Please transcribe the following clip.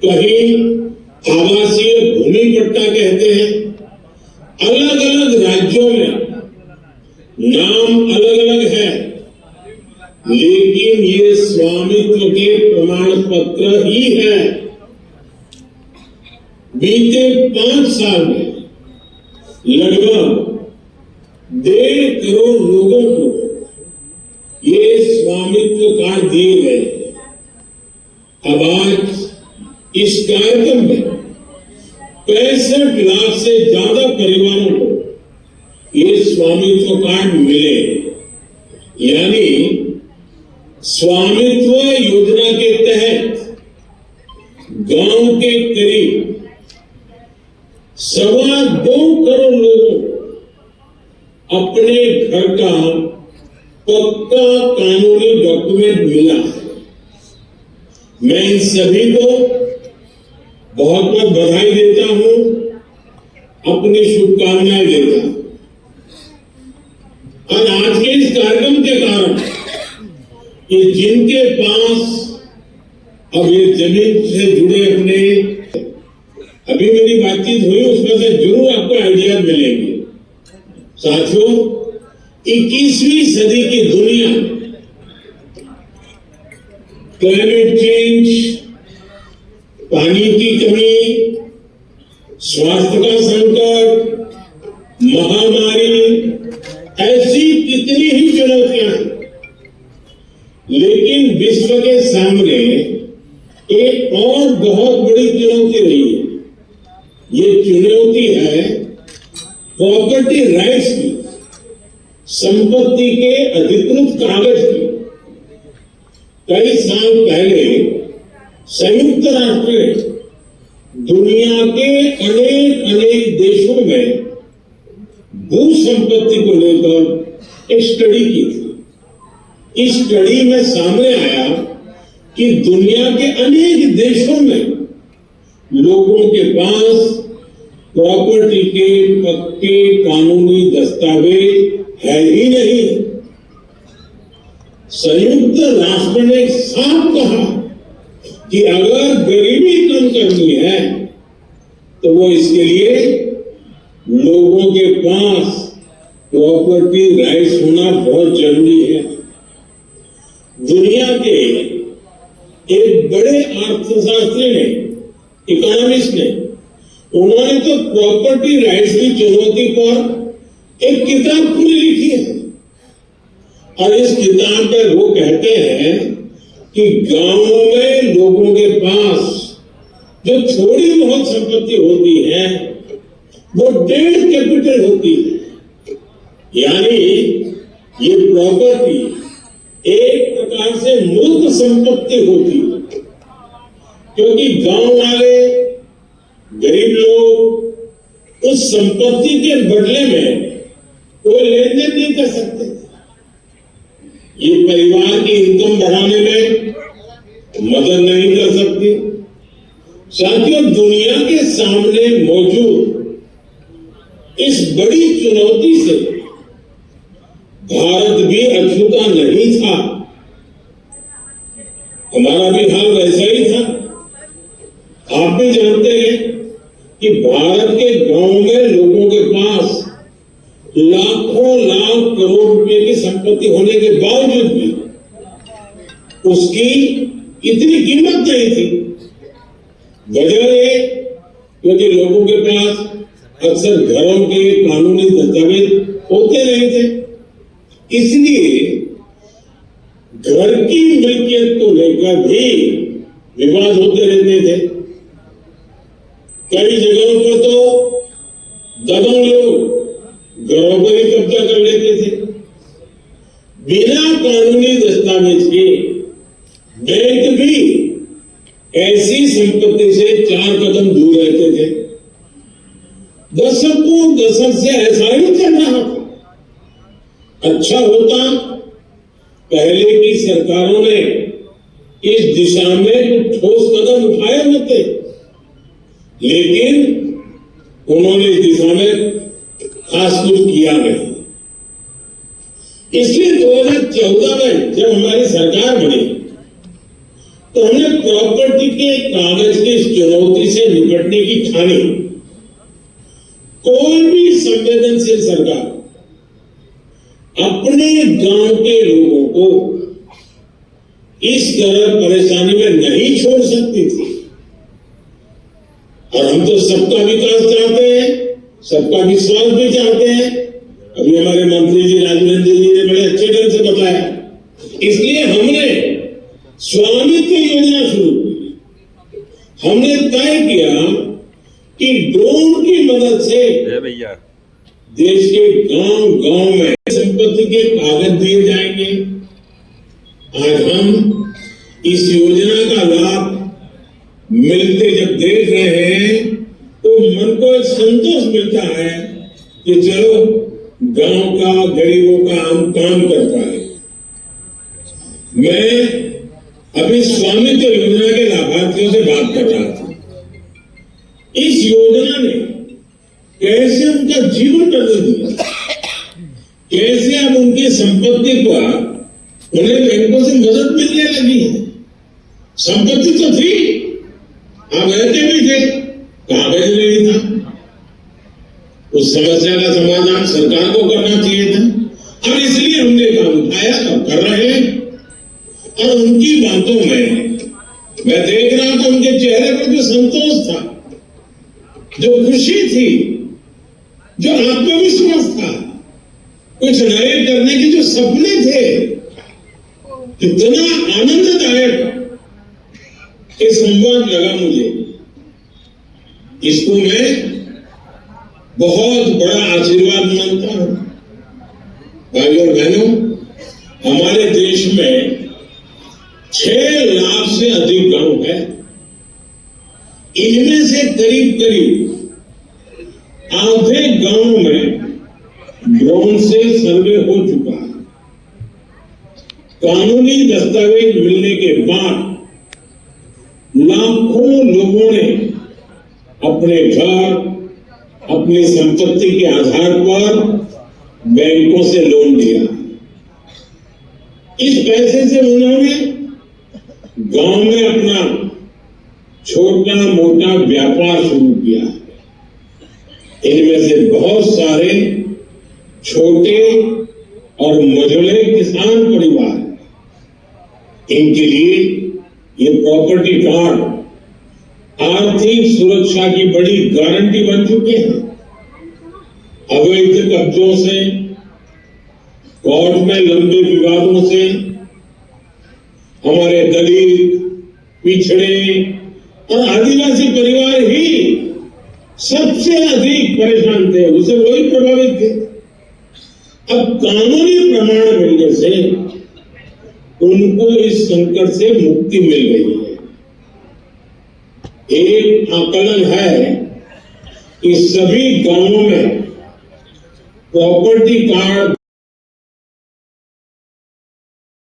कहीं आवासीय भूमि पट्टा कहते हैं। अलग अलग राज्यों में नाम अलग अलग है, लेकिन ये स्वामित्व के प्रमाण पत्र ही है। बीते 5 साल में लगभग 1.5 करोड़ लोगों को ये स्वामित्व कार्ड दिए गए। अब आज इस कार्यक्रम में 65 लाख से ज्यादा परिवारों को ये स्वामित्व कार्ड मिले। यानी स्वामित्व योजना के तहत गांव के करीब 2.25 करोड़ लोगों को अपने घर का पक्का कानूनी डॉक्यूमेंट मिला है। मैं इन सभी को बहुत बहुत बधाई देता हूं, अपनी शुभकामनाएं देता हूं। और आज के इस कार्यक्रम के कारण कि जिनके पास अब ये जमीन से जुड़े अपने, अभी मेरी बातचीत हुई उसमें से जरूर आपको आइडिया मिलेंगे। साथियों, 21वीं सदी की दुनिया क्लाइमेट चेंज, पानी की कमी, स्वास्थ्य का संकट, महामारी, ऐसी कितनी ही चुनौतियां हैं। लेकिन विश्व के सामने एक और बहुत बड़ी चुनौती रही है। ये चुनौती है प्रॉपर्टी राइट्स की, संपत्ति के अधिकृत कागज की। कई साल पहले संयुक्त राष्ट्र ने दुनिया के अनेक देशों में भू संपत्ति को लेकर एक स्टडी की थी। इस स्टडी में सामने आया कि दुनिया के अनेक देशों में लोगों के पास प्रॉपर्टी के पक्के कानूनी दस्तावेज है ही नहीं। संयुक्त राष्ट्र ने साफ कहा कि अगर गरीबी कम करनी है तो वो इसके लिए लोगों के पास प्रॉपर्टी राइट्स होना बहुत जरूरी है। दुनिया के एक बड़े अर्थशास्त्री ने, इकोनॉमिस्ट ने, उन्होंने तो प्रॉपर्टी राइट्स की चुनौती पर एक किताब पूरी लिखी है। और इस किताब में वो कहते हैं कि गांवों में लोगों के पास जो थोड़ी बहुत संपत्ति होती है वो 1.5 कैपिटल होती है। यानी ये प्रॉपर्टी एक प्रकार से मूर्त संपत्ति होती है, क्योंकि गांव वाले गरीब लोग उस संपत्ति के बदले में कोई लेन देन नहीं कर सकते। ये परिवार की इनकम बढ़ाने में मदद नहीं कर सकती। साथियों, दुनिया के सामने मौजूद इस बड़ी चुनौती से भारत भी अछूता नहीं था। हमारा भी हाल वैसा ही था। आप भी जानते हैं कि भारत के गांव में लोगों के पास लाखों लाख करोड़ रुपए की संपत्ति होने के बावजूद भी उसकी इतनी कीमत नहीं थी। वजह ये क्योंकि लोगों के पास अक्सर घरों के कानूनी दस्तावेज होते नहीं थे। इसलिए घर की मिल्कियत को लेकर भी विवाद होते रहते थे। कई जगहों पर तो दबंग लोग घरों पर ही कब्जा कर लेते थे। बिना कानूनी दस्तावेज के बैंक भी ऐसी संपत्ति से 4 कदम दूर रहते थे। दशक से ऐसा ही चल रहा था। अच्छा होता पहले की सरकारों ने इस दिशा में कुछ ठोस कदम उठाए होते, लेकिन उन्होंने इस दिशा में खास कुछ किया नहीं। इसलिए 2014 में जब हमारी सरकार बनी तो हमने प्रॉपर्टी के कागज की इस चुनौती से निपटने की ठानी। कोई भी संवेदनशील सरकार अपने गांव के लोगों को इस तरह परेशानी में नहीं छोड़ सकती थी। और हम तो सबका विकास चाहते हैं, सबका विश्वास भी चाहते हैं। अभी हमारे मंत्री जी राजवेंद्र जी ने बड़े अच्छे ढंग से बताया। इसलिए हमने स्वामित्व योजना शुरू की। हमने तय किया कि ड्रोन की मदद से देश के गांव गांव में संपत्ति के कागज दिए जाएंगे। आज हम इस योजना का लाभ मिलते जब देख रहे हैं तो मन को एक संतोष मिलता है कि चलो गांव का, गरीबों का हम काम कर पाए। मैं अभी स्वामित्व योजना के लाभार्थियों से बात कर रहा था। इस योजना ने कैसे उनका जीवन बदल दिया, कैसे अब उनकी संपत्ति का उन्हें बैंकों से मदद मिलने लगी है। संपत्ति तो थी, आप रहते भी थे, कागज नहीं था। उस समस्या का समाधान सरकार को करना चाहिए था। और इसलिए हमने काम उठाया और कर रहे हैं। और उनकी बातों में मैं देख रहा था, उनके चेहरे पर जो संतोष था, जो खुशी थी, जो आत्मविश्वास था, कुछ नए करने के जो सपने थे, कितना आनंददायक ये संवाद लगा मुझे। इसको मैं बहुत बड़ा आशीर्वाद मानता हूं। भाइयों और बहनों, हमारे देश में 6 लाख से अधिक गांव है। इनमें से करीब करीब आधे गांव में ड्रोन से सर्वे हो चुका है। कानूनी दस्तावेज मिलने के बाद लाखों लोगों ने अपने घर, अपनी संपत्ति के आधार पर बैंकों से लोन लिया। इस पैसे से उन्होंने गांव में अपना छोटा मोटा व्यापार शुरू किया। इनमें से बहुत सारे छोटे और मझोले किसान परिवार, इनके लिए ये प्रॉपर्टी कार्ड आर्थिक सुरक्षा की बड़ी गारंटी बन चुके हैं। अवैध कब्जों से, कोर्ट में लंबे विवादों से हमारे दलित, पिछड़े और आदिवासी परिवार ही सबसे अधिक परेशान थे, उससे वही प्रभावित थे। अब कानूनी प्रमाण मिलने से उनको इस संकट से मुक्ति मिल गई है। एक आकलन है कि सभी गांवों में प्रॉपर्टी कार्ड